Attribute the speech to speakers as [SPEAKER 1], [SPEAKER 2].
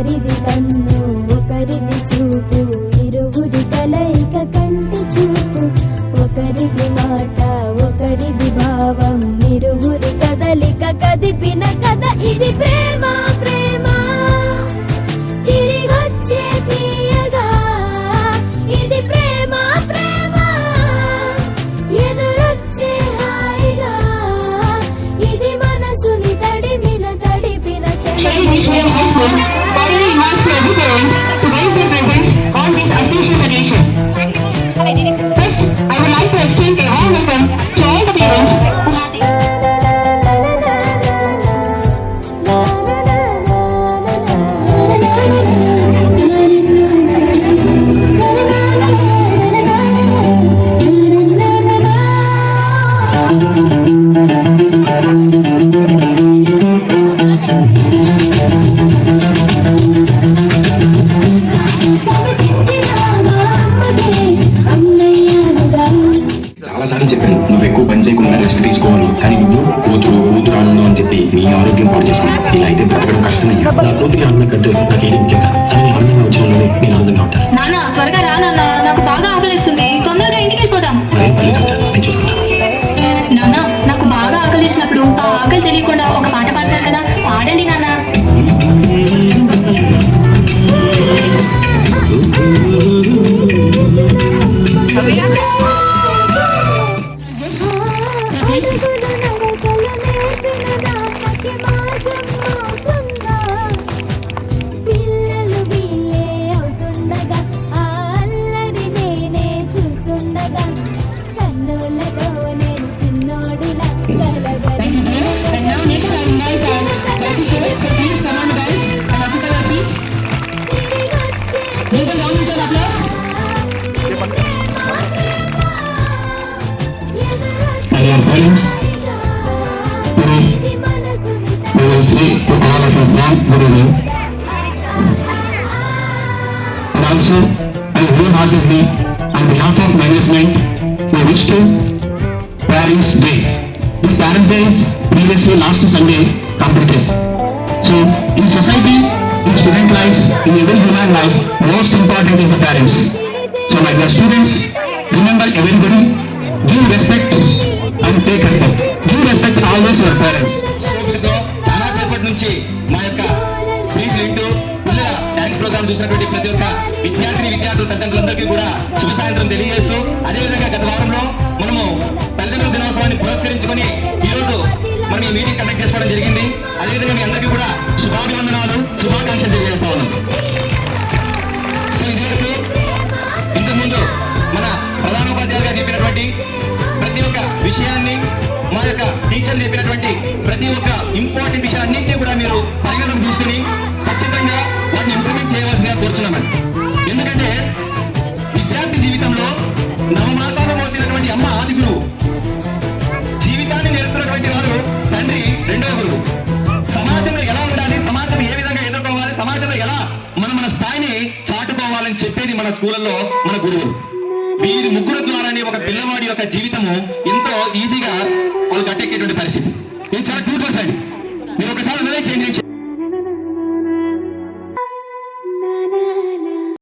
[SPEAKER 1] ఒకరిది కన్ను ఒకరిది చూపు ఇరువురి కలయిక కంటి చూపు ఒకరిది మాట ఒకరిది భావం ఇరువురి కదలిక కదిపిన కథ ఇది ప్రేమ ప్రేమ తిరిగొచ్చే తీయగా ఇది ప్రేమ ప్రేమ ఎదురొచ్చే హాయిగా ఇది మనసుని తడిపిన
[SPEAKER 2] to raise their presence on this auspicious occasion. First, I would like to extend a warm welcome to all the parents who have
[SPEAKER 3] చాలాసార్లు చెప్పాను నువ్వు ఎక్కువ పని చేయకుండా రెస్ట్ తీసుకోవాలి, కానీ నువ్వు కూతురు ఆనందం అని చెప్పి నీ ఆరోగ్యం పాటు చేసుకున్నావు. ఇలా అయితే బ్రతకడం కష్టమయ్యా. నా కూతురి ఆనందం కంటే నాకు ఏది ముఖ్యం కాదు. తనని ఆనందంగా వచ్చిన నేను ఆనందంగా ఉంటాను.
[SPEAKER 4] నాన్న త్వరగా రా నాన్న, నాకు బాగా ఆకలిస్తుంది, తొందరగా ఇంటికి వెళ్ళిపోదాం.
[SPEAKER 3] నేను చూసుకుంటాను.
[SPEAKER 4] నాన్న నాకు బాగా ఆకలిసినప్పుడు ఆ ఆకలి తెలియకుండా ఒక పాట పాడతారు కదా, పాడండి నాన్న.
[SPEAKER 1] పిల్లలు వీళ్ళే అవుతుండగా ఆ అల్లరి నేనే చూస్తుండగా కన్నులతో నేను చిన్నోడిలా
[SPEAKER 2] And also, I wholeheartedly, on behalf of management, we wish to Parents' Day. This Parents' Day is previously last Sunday completed. So, in society, in student life, in every human life, most important is the parents. So, my dear students, remember everybody, give respect and take respect. Give respect always your parents.
[SPEAKER 3] చాలా సేపటి నుంచి మా యొక్క speech వింటూ పిల్లల dance programme చూసినటువంటి ప్రతి ఒక్క విద్యార్థులు తల్లిదండ్రులందరికీ కూడా శుభ సాయంత్రం తెలియజేస్తూ, అదేవిధంగా గత వారంలో మనము తల్లిదండ్రుల దినోత్సవాన్ని పురస్కరించుకొని ఈ రోజు మనం ఈ మీటింగ్ కండక్ట్ చేసుకోవడం జరిగింది. అదేవిధంగా మీ అందరికీ కూడా శుభాభివందనాలు, శుభాకాంక్షలు తెలియజేస్తా ఉన్నాం. సో ఇదివరకు ఇంతకుముందు మన ప్రధానోపాధ్యాయులుగా చెప్పినటువంటి ప్రతి ఒక్క విషయాన్ని, మా యొక్క టీచర్లు చెప్పినటువంటి ప్రతి ఒక్క ఇంపార్టెంట్ విషయాలన్నింటినీ కూడా మీరు పరిగణన తీసుకుని ఖచ్చితంగా వాటిని ఇంప్లిమెంట్ చేయవలసిందిగా కోరుతున్నామండి. ఎందుకంటే విద్యార్థి జీవితంలో నవమాసాలు మోసినటువంటి అమ్మ ఆది గురువు, జీవితాన్ని నేర్పుతున్నటువంటి వారు తండ్రి రెండవ గురువు. సమాజంలో ఎలా ఉండాలి, సమాజం ఏ విధంగా ఎదుర్కోవాలి, సమాజంలో ఎలా మన స్థాయిని చాటుకోవాలని చెప్పేది మన స్కూళ్ళలో మన గురువులు. వీరి ముగ్గురు ద్వారానే ఒక పిల్లవాడి యొక్క జీవితము ఎంతో ఈజీగా వాళ్ళు కట్టెక్కేటువంటి పరిస్థితి. ఇది చాలా క్రూటల్ సైడ్. మీరు ఒకసారి చేంజ్